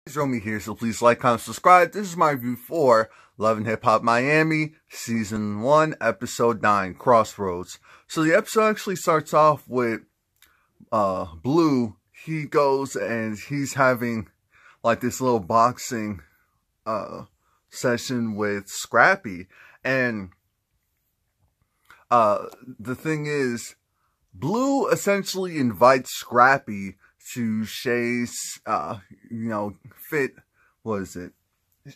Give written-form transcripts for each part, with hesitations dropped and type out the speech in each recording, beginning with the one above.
It's Romie here, so please like, comment, subscribe. This is my review for Love and Hip Hop Miami, Season 1, Episode 9, Crossroads. So the episode actually starts off with Blue. He goes and he's having like this little boxing session with Scrappy. And the thing is, Blue essentially invites Scrappy to Shay's,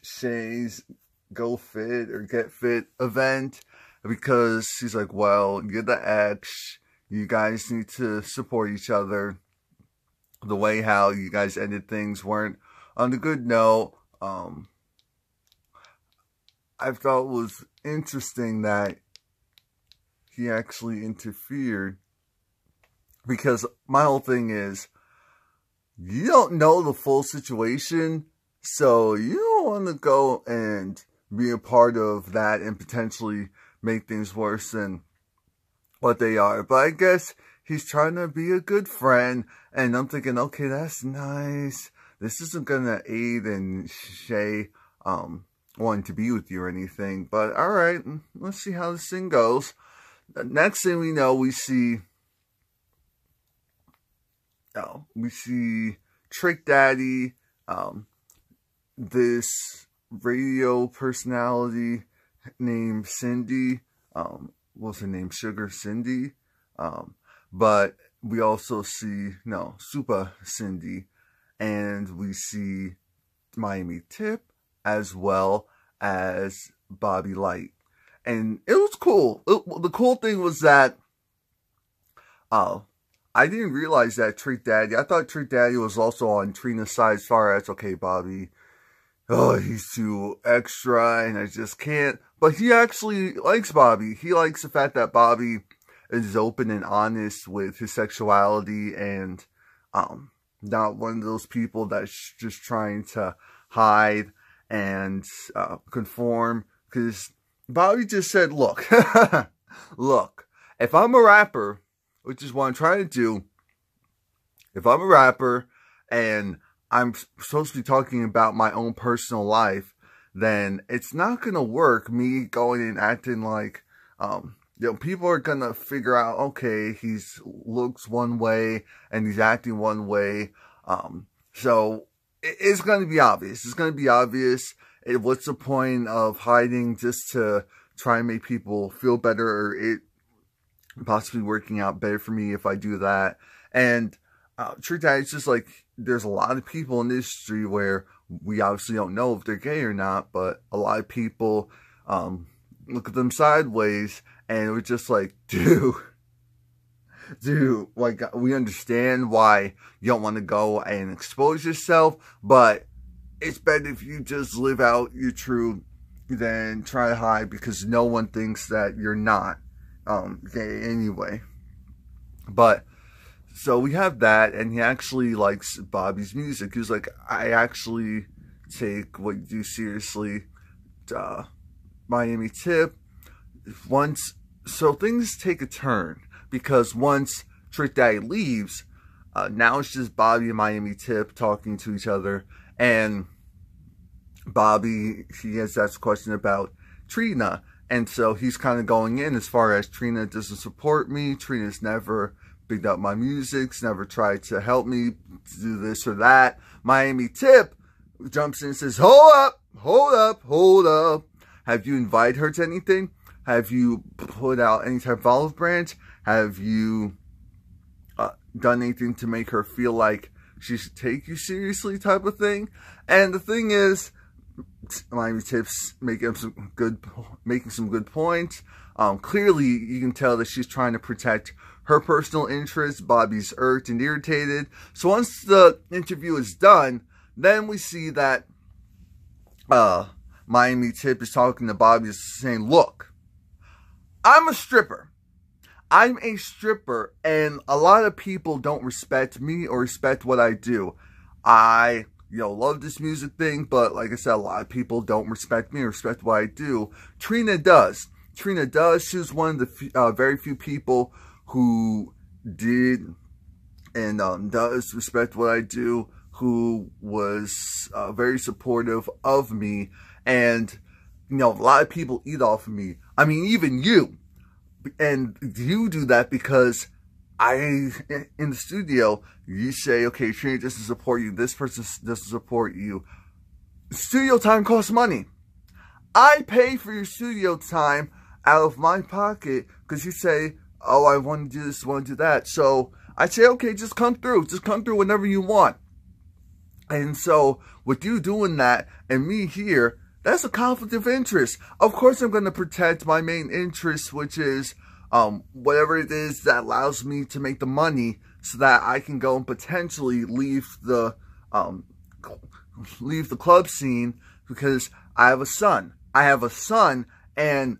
Shay's Go Fit or Get Fit event, because he's like, well, you're the ex, you guys need to support each other. The way how you guys ended things weren't on a good note. I thought it was interesting that he actually interfered, because my whole thing is, you don't know the full situation, so you don't want to go and be a part of that and potentially make things worse than what they are. But I guess he's trying to be a good friend, and I'm thinking, okay, that's nice. This isn't going to aid in Shay wanting to be with you or anything. But alright, let's see how this thing goes. Next thing we know, we see Trick Daddy, this radio personality named Cindy, what's her name, Sugar Cindy, but we also see, Super Cindy, and we see Miami Tip, as well as Bobby Light, and it was cool. The cool thing was that, I didn't realize that Trick Daddy, I thought Trick Daddy was also on Trina's side as far as, okay, Bobby, he's too extra and I just can't. But he actually likes Bobby. He likes the fact that Bobby is open and honest with his sexuality and not one of those people that's just trying to hide and conform. Because Bobby just said, look, look, if I'm a rapper, which is what I'm trying to do, if I'm a rapper and I'm supposed to be talking about my own personal life, then it's not going to work me going and acting like, people are going to figure out, okay, he looks one way and he's acting one way. So it's going to be obvious. It's going to be obvious. What's the point of hiding just to try and make people feel better, or it possibly working out better for me if I do that? And Trick Daddy, it's just like, there's a lot of people in the industry where we obviously don't know if they're gay or not, but a lot of people look at them sideways, and we're just like, dude, like, we understand why you don't want to go and expose yourself, but it's better if you just live out your truth than try to hide, because no one thinks that you're not gay anyway. But so we have that, and he actually likes Bobby's music. He's like, I actually take what you do seriously. Miami Tip, so things take a turn, because once Trick Daddy leaves, now it's just Bobby and Miami Tip talking to each other, and Bobby, he has that question about Trina, and so he's kind of going in as far as, Trina doesn't support me, Trina's never picked up my music, never tried to help me do this or that. Miami Tip jumps in and says, hold up. Have you invited her to anything? Have you put out any type of olive branch? Have you done anything to make her feel like she should take you seriously, type of thing? And the thing is, Miami Tip's making some good points. Clearly, you can tell that she's trying to protect her personal interests. Bobby's irked and irritated. So once the interview is done, then we see that Miami Tip is talking to Bobby, saying, look, I'm a stripper. And a lot of people don't respect me or respect what I do. I love this music thing, but like I said, a lot of people don't respect me or respect what I do. Trina does. She was one of the very few people who did and does respect what I do, who was very supportive of me. And, you know, a lot of people eat off of me. I mean, even you. And you do that because in the studio, you say, okay, Trina doesn't support you. This person doesn't support you. Studio time costs money. I pay for your studio time out of my pocket because you say, oh, I want to do this, want to do that. So I say, okay, just come through. Just come through whenever you want. And so with you doing that and me here, that's a conflict of interest. Of course, I'm going to protect my main interest, which is whatever it is that allows me to make the money so that I can go and potentially leave the club scene, because I have a son. And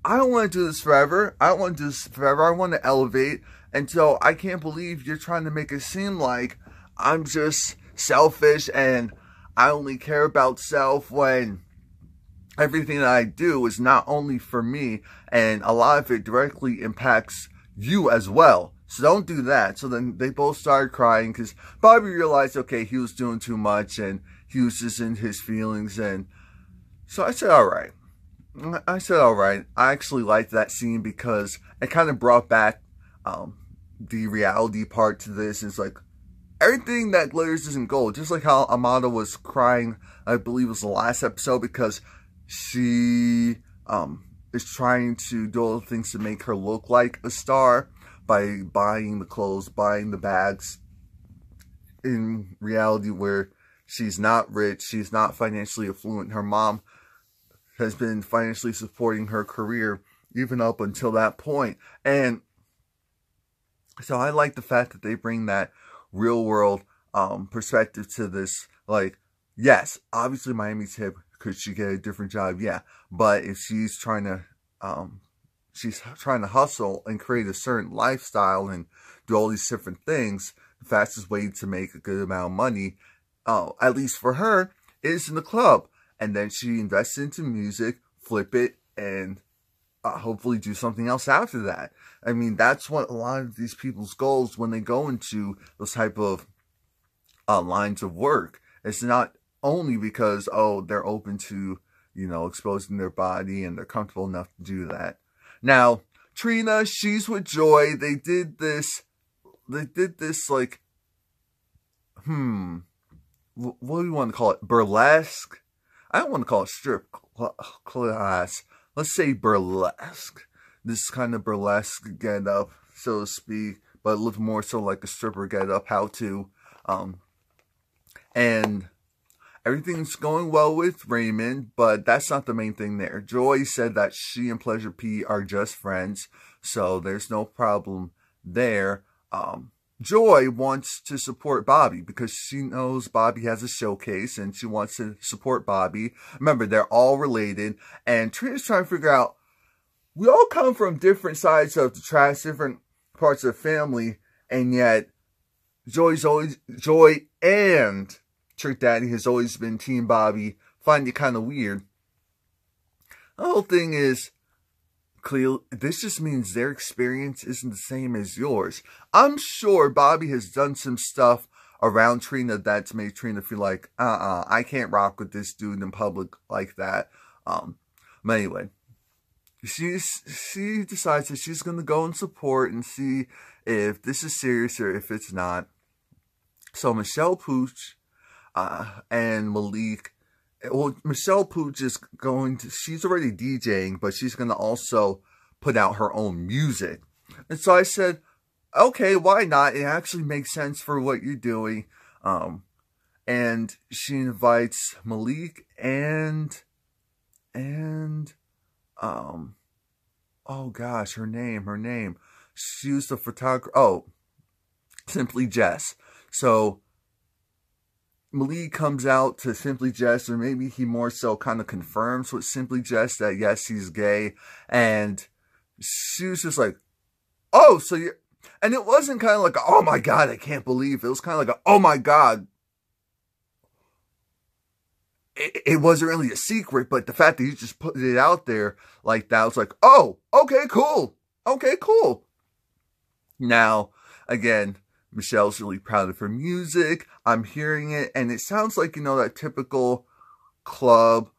I don't want to do this forever. I don't want to do this forever. I want to elevate. And so I can't believe you're trying to make it seem like I'm just selfish and I only care about self, when everything that I do is not only for me, and a lot of it directly impacts you as well. So don't do that. So then they both started crying because Bobby realized, okay, he was doing too much and he was just in his feelings. And so I said, all right. I actually liked that scene because it kind of brought back the reality part to this. It's like, everything that glitters isn't gold. Just like how Amara was crying, I believe it was the last episode, because she is trying to do all the things to make her look like a star by buying the clothes, buying the bags. In reality, where she's not rich, she's not financially affluent. Her mom has been financially supporting her career even up until that point. And so I like the fact that they bring that real world perspective to this. Like, yes, obviously Miami's hip. Could she get a different job? Yeah. But if she's trying to hustle and create a certain lifestyle and do all these different things, the fastest way to make a good amount of money, at least for her, is in the club. And then she invests into music, flip it, and hopefully do something else after that. I mean, that's what a lot of these people's goals when they go into those type of lines of work. It's not only because, oh, they're open to, you know, exposing their body and they're comfortable enough to do that. Now, Trina, she's with Joy. They did this like, what do you want to call it? Burlesque? I don't want to call it strip class. Let's say burlesque. This kind of burlesque get up, so to speak, but a little more so like a stripper get up, how to. And everything's going well with Raymond, but that's not the main thing there. Joy said that she and Pleasure P are just friends, so there's no problem there. Joy wants to support Bobby because she knows Bobby has a showcase and she wants to support Bobby. Remember, they're all related, and Trina's trying to figure out, we all come from different sides of the tracks, different parts of the family, and yet Joy and Trick Daddy has always been Team Bobby. Find it kind of weird. The whole thing is, Cleo, this just means their experience isn't the same as yours. I'm sure Bobby has done some stuff around Trina that's made Trina feel like, I can't rock with this dude in public like that. But anyway, she decides that she's going to go and support and see if this is serious or if it's not. So Michelle Pooch and Malik, well, Michelle Pooch is going to, she's already DJing, but she's going to also put out her own music. And so I said, okay, why not? It actually makes sense for what you're doing. And she invites Malik and oh gosh, her name. She was the photographer. Oh, Simply Jess. So Malik comes out to Simply Jess, or maybe he more so kind of confirms with Simply Jess that yes, he's gay. And she was just like, oh, so you're, and it wasn't kind of like, oh my God, I can't believe it. It was kind of like, oh my God. It wasn't really a secret, but the fact that he just put it out there like that was like, oh, okay, cool. Okay, cool. Now, again, Michelle's really proud of her music. I'm hearing it, and it sounds like, you know, that typical club,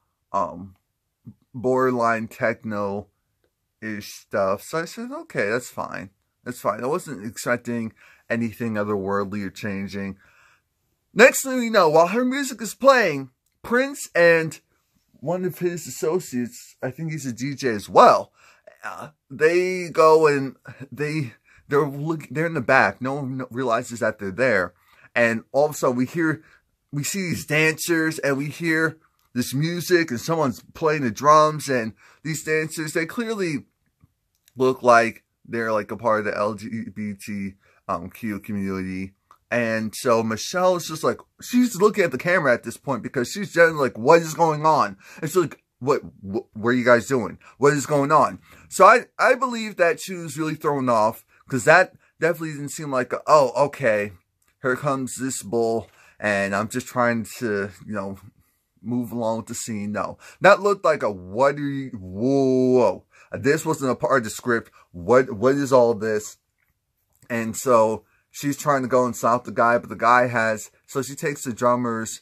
borderline techno-ish stuff. So I said, okay, that's fine. That's fine. I wasn't expecting anything otherworldly or changing. Next thing you know, while her music is playing, Prince and one of his associates, I think he's a DJ as well, they go and they're in the back. No one realizes that they're there. And all of a sudden we see these dancers, and we hear this music, and someone's playing the drums, and these dancers, they clearly look like they're like a part of the LGBTQ community. And so Michelle is just like, she's looking at the camera at this point because she's generally like, what is going on? And she's like, what are you guys doing? What is going on? So I believe that she was really thrown off, because that definitely didn't seem like, oh, okay, here comes this bull, and I'm just trying to, you know, move along with the scene. No, that looked like a, what are you, whoa, this wasn't a part of the script. What is all this? And so she's trying to go and stop the guy, but the guy has, so she takes the drummers,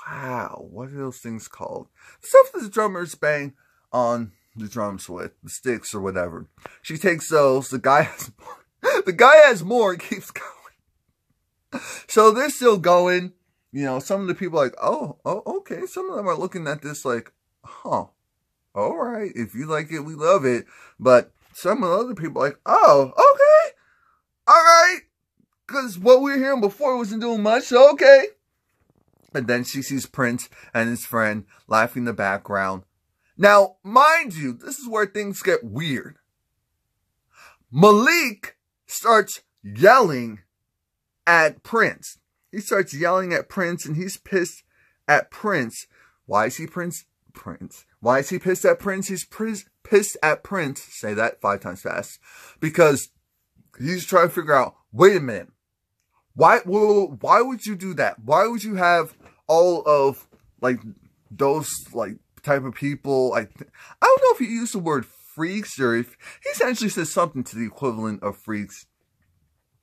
wow, what are those things called? Stuff that the drummers bang on the drums with, the sticks or whatever. She takes those, the guy has more, and keeps going. So they're still going, you know, some of the people are like, oh, okay. Some of them are looking at this like, huh, all right, if you like it, we love it. But some of the other people are like, oh, okay, all right, because what we were hearing before wasn't doing much, so okay. And then she sees Prince and his friend laughing in the background. Now, mind you, this is where things get weird. Malik starts yelling at Prince. He starts yelling at Prince, and he's pissed at Prince. Why is he Prince? Why is he pissed at Prince? He's pissed at Prince. Say that 5 times fast. Because he's trying to figure out, wait a minute. Why would you do that? Why would you have all of, like, those, like, type of people? I don't know if he used the word freaks, or if he essentially says something to the equivalent of freaks.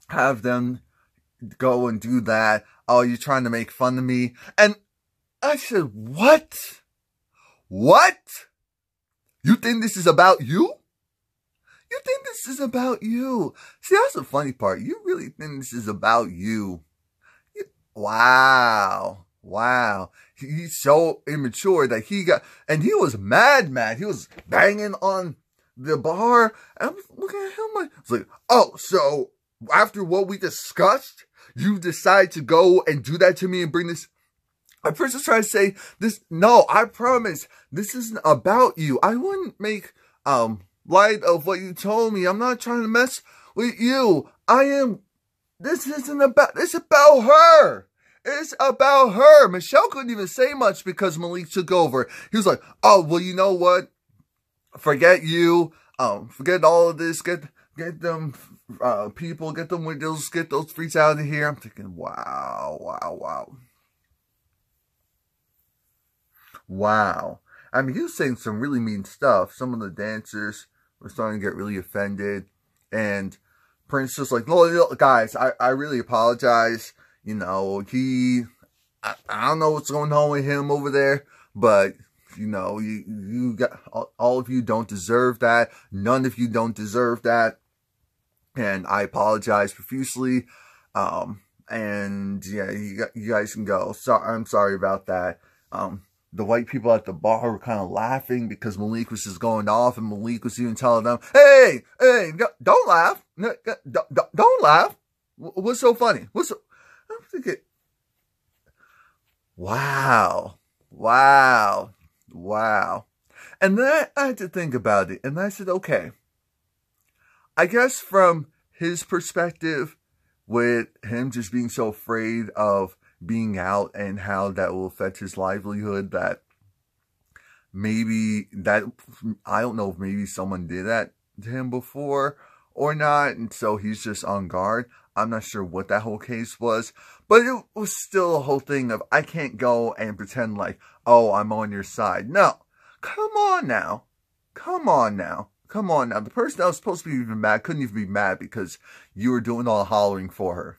Have them go and do that. Oh, you're trying to make fun of me. And I said, what? What? You think this is about you? You think this is about you? See, that's the funny part. You really think this is about you? Wow. Wow. He's so immature that and he was mad. He was banging on the bar. And I'm looking at him like, oh, so after what we discussed, you decide to go and do that to me and bring this. I first was trying to say this. No, I promise this isn't about you. I wouldn't make, light of what you told me. I'm not trying to mess with you. This isn't about, it's about her. It's about her. Michelle couldn't even say much because Malik took over. He was like, oh, well, you know what? Forget you. Forget all of this. Get them, people, get them windows, get those freaks out of here. I'm thinking, wow. I mean, he was saying some really mean stuff. Some of the dancers were starting to get really offended. And Prince was like, no, guys, I really apologize. You know, I don't know what's going on with him over there. But, you know, you got, all of you don't deserve that. None of you don't deserve that. And I apologize profusely. And yeah, you guys can go. So I'm sorry about that. The white people at the bar were kind of laughing because Malik was just going off, and Malik was even telling them, hey, don't laugh. Don't laugh. What's so funny? I'm thinking, wow. And then I had to think about it, and I said, okay, I guess from his perspective, with him just being so afraid of being out and how that will affect his livelihood, that maybe I don't know if maybe someone did that to him before or not, and so he's just on guard. I'm not sure what that whole case was, but it was still a whole thing of, I can't go and pretend like, oh, I'm on your side. No, come on now. Come on now. The person that was supposed to be even mad couldn't even be mad because you were doing all the hollering for her.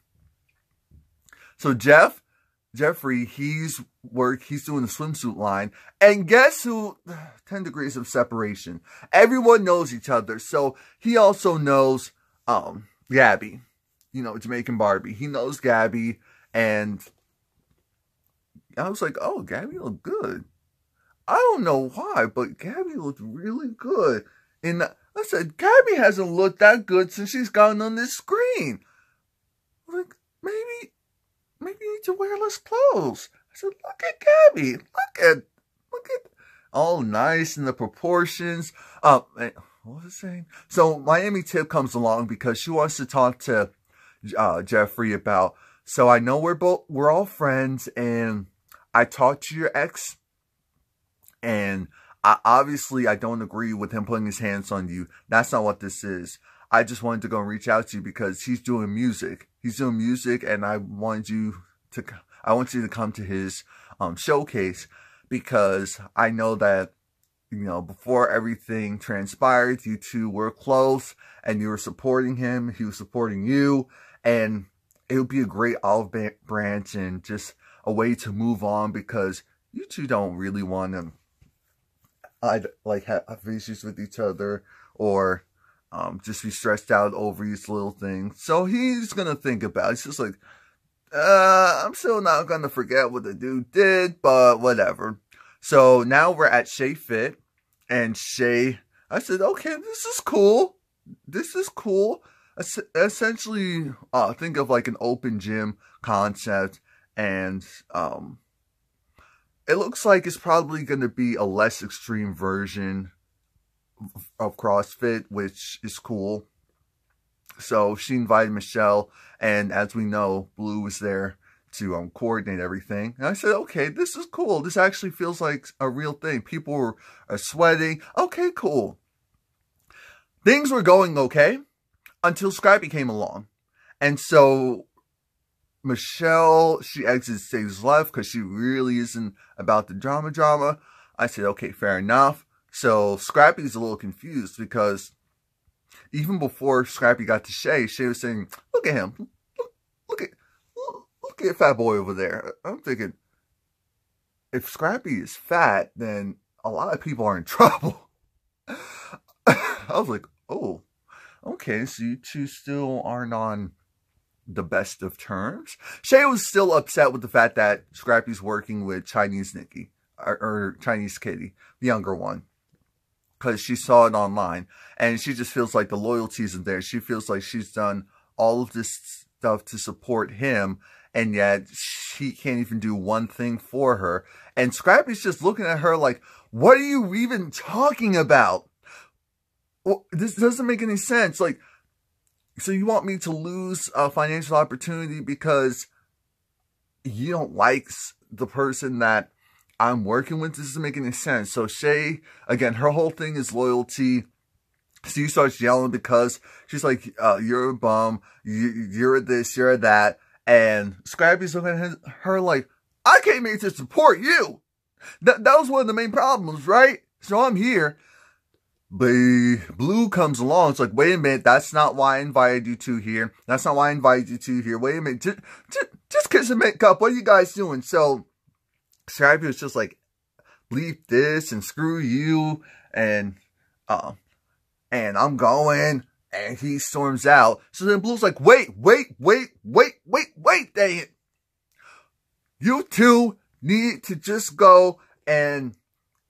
So Jeffrey, he's doing the swimsuit line. And guess who? 10 degrees of separation. Everyone knows each other. So he also knows Gabby. You know, Jamaican Barbie. He knows Gabby. And I was like, oh, Gabby looked good. I don't know why, but Gabby looked really good. And I said, Gabby hasn't looked that good since she's gotten on this screen. Like, maybe you need to wear less clothes. I said, look at Gabby. Look at all nice in the proportions. What was I saying? So Miami Tip comes along because she wants to talk to Jeffrey about, so I know we're all friends, and I talked to your ex, and obviously I don't agree with him putting his hands on you. That's not what this is. I just wanted to go and reach out to you because he's doing music. He's doing music, and I want you to come to his showcase, because I know that, you know, before everything transpired, you two were close and you were supporting him. He was supporting you, and it would be a great olive branch and just a way to move on, because you two don't really want to have issues with each other, or just be stressed out over these little things. So he's gonna think about it. He's just like, I'm still not gonna forget what the dude did, but whatever. So now we're at Shea Fit, and Shea, I said, okay, this is cool. This is cool. Essentially, think of like an open gym concept, and it looks like it's probably going to be a less extreme version of CrossFit, which is cool. So she invited Michelle, and as we know, Blue was there to coordinate everything. And I said, okay, this is cool. This actually feels like a real thing. People are sweating. Okay, cool. Things were going okay until Scrappy came along. And so Michelle, she exits stage left because she really isn't about the drama. I said, okay, fair enough. So Scrappy's a little confused because even before Scrappy got to Shea was saying, look at him. Look at fat boy over there. I'm thinking, if Scrappy is fat, then a lot of people are in trouble. I was like, oh, okay, so you two still aren't on the best of terms. Shea was still upset with the fact that Scrappy's working with Chinese Nikki, or Chinese Kitty, the younger one, because she saw it online, and she just feels like the loyalty isn't there. She feels like she's done all of this stuff to support him, and yet she can't even do one thing for her. And Scrappy's just looking at her like, what are you even talking about? Well, this doesn't make any sense. Like, so you want me to lose a financial opportunity because you don't like the person that I'm working with? This doesn't make any sense. So Shea, again, her whole thing is loyalty. She starts yelling because she's like, you're a bum, you're this, you're that. And Scrappy's looking at her like, I came here to support you. That was one of the main problems, right? So I'm here. Blue comes along. It's like, wait a minute, that's not why I invited you two here. That's not why I invited you two here. Wait a minute, just kiss and make up. What are you guys doing? So Scrappy was just like, bleep this and screw you, and I'm going, and he storms out. So then Blue's like, wait, dang it. You two need to just go, and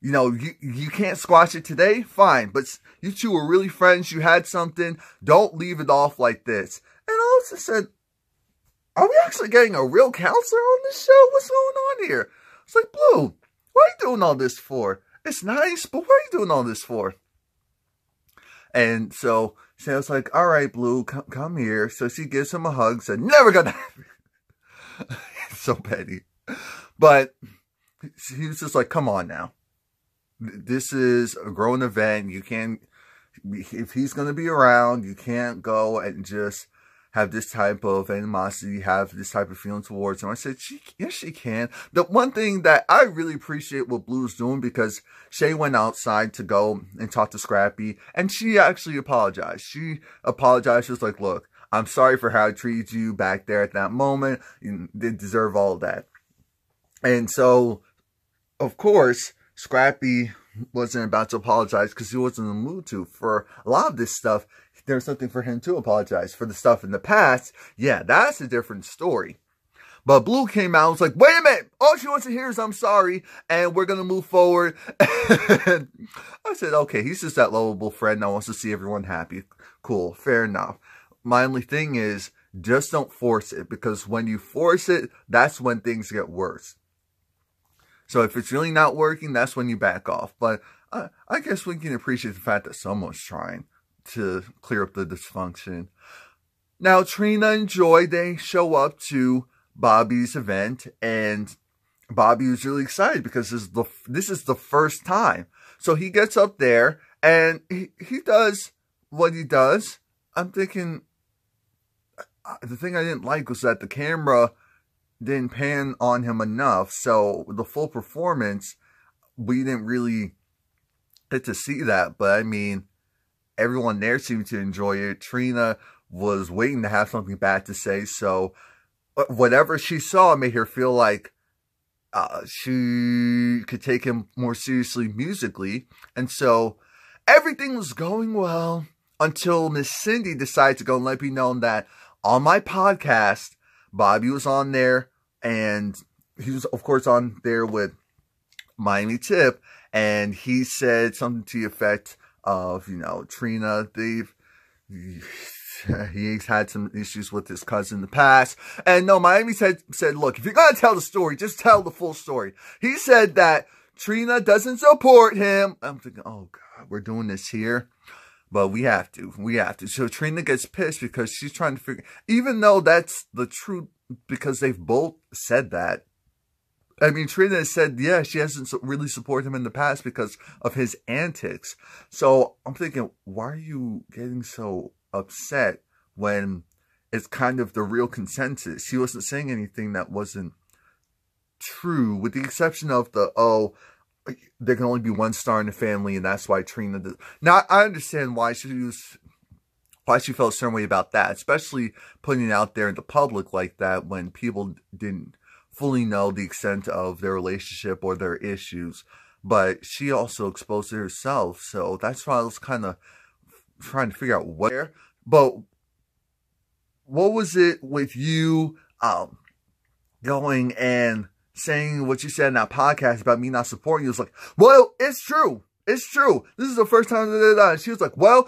you know, you can't squash it today? Fine. But you two were really friends. You had something. Don't leave it off like this. And I also said, are we actually getting a real counselor on this show? What's going on here? It's like, Blue, what are you doing all this for? It's nice, but what are you doing all this for? And so I was like, all right, Blue, come here. So she gives him a hug. Said, never gonna happen. So petty. But he was just like, come on now. This is a grown event. You can't, if he's going to be around, you can't go and just have this type of animosity, have this type of feeling towards him. I said, yes, she can. The one thing that I really appreciate what Blue's doing, because Shay went outside to go and talk to Scrappy, and she actually apologized. She apologized. She was like, look, I'm sorry for how I treated you back there at that moment. You didn't deserve all of that. And so, of course, Scrappy wasn't about to apologize because he wasn't in the mood to. For a lot of this stuff, there's something for him to apologize. For the stuff in the past, yeah, that's a different story. But Blue came out and was like, wait a minute, all she wants to hear is I'm sorry, and we're going to move forward. And I said, okay, he's just that lovable friend that wants to see everyone happy. Cool, fair enough. My only thing is, just don't force it, because when you force it, that's when things get worse. So if it's really not working, that's when you back off. But I guess we can appreciate the fact that someone's trying to clear up the dysfunction. Now, Trina and Joy, they show up to Bobby's event, and Bobby was really excited because this is the first time. So he gets up there, and he does what he does. I'm thinking, the thing I didn't like was that the camera didn't pan on him enough. So the full performance, we didn't really get to see that. But I mean, everyone there seemed to enjoy it. Trina was waiting to have something bad to say. So whatever she saw made her feel like she could take him more seriously musically. And so everything was going well until Miss Cindy decided to go and let me know that on my podcast, Bobby was on there, and he was, of course, on there with Miami Tip, and he said something to the effect of, you know, Trina, he's had some issues with his cousin in the past. And no, Miami said, look, if you're going to tell the story, just tell the full story. He said that Trina doesn't support him. I'm thinking, oh, God, we're doing this here. But we have to. So Trina gets pissed because she's trying to figure, even though that's the truth, because they've both said that. I mean, Trina said, yeah, she hasn't really supported him in the past because of his antics. So I'm thinking, why are you getting so upset when it's kind of the real consensus? She wasn't saying anything that wasn't true, with the exception of there can only be one star in the family, and that's why Trina does. Now, I understand why she felt a certain way about that, especially putting it out there in the public like that when people didn't fully know the extent of their relationship or their issues. But she also exposed it herself, so that's why I was kind of trying to figure out what. But what was it with you going and saying what you said in that podcast about me not supporting you? It's like, well, it's true. It's true. This is the first time. She was like, well,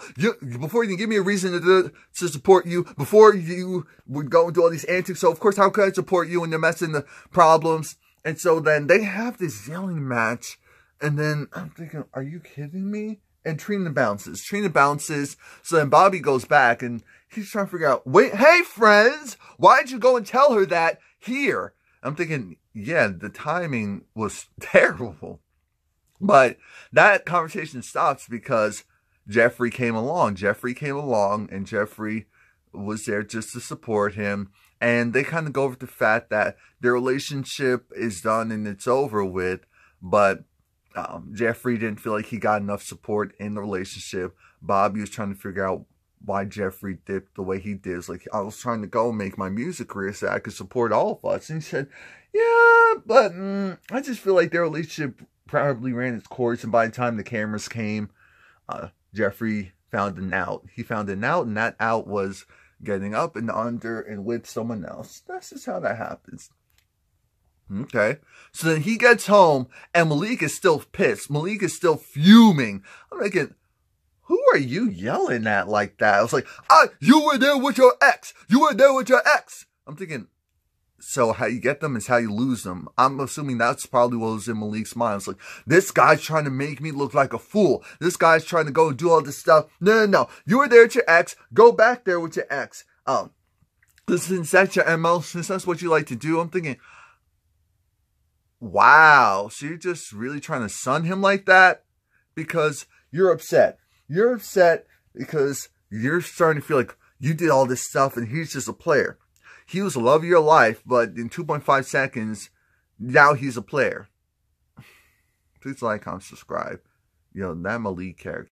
before you can give me a reason to support you, before you would go and do all these antics, so of course, how could I support you when you're messing the problems? And so then they have this yelling match, and then I'm thinking, are you kidding me? And Trina bounces. So then Bobby goes back, and he's trying to figure out, wait, hey, friends, why'd you go and tell her that here? I'm thinking, yeah, the timing was terrible. But that conversation stops because Jeffrey came along. And Jeffrey was there just to support him. And they kind of go over the fact that their relationship is done and it's over with. But Jeffrey didn't feel like he got enough support in the relationship. Bobby was trying to figure out why Jeffrey dipped the way he did. It's like, I was trying to go and make my music career so I could support all of us. And he said, yeah, but I just feel like their relationship probably ran its course. And by the time the cameras came, Jeffrey found an out. He found an out, and that out was getting up and under and with someone else. That's just how that happens. Okay. So then he gets home, and Malik is still pissed. Malik is still fuming. I'm thinking, who are you yelling at like that? I was like, you were there with your ex. I'm thinking, so how you get them is how you lose them. I'm assuming that's probably what was in Malik's mind. It's like, this guy's trying to make me look like a fool. This guy's trying to go and do all this stuff. No. You were there with your ex. Go back there with your ex. Since that's your MO, since that's what you like to do, I'm thinking, wow. So you're just really trying to sun him like that? Because you're upset. You're upset because you're starting to feel like you did all this stuff and he's just a player. He was the love of your life, but in 2.5 seconds, now he's a player. Please like, comment, subscribe. You know, I'm a lead character.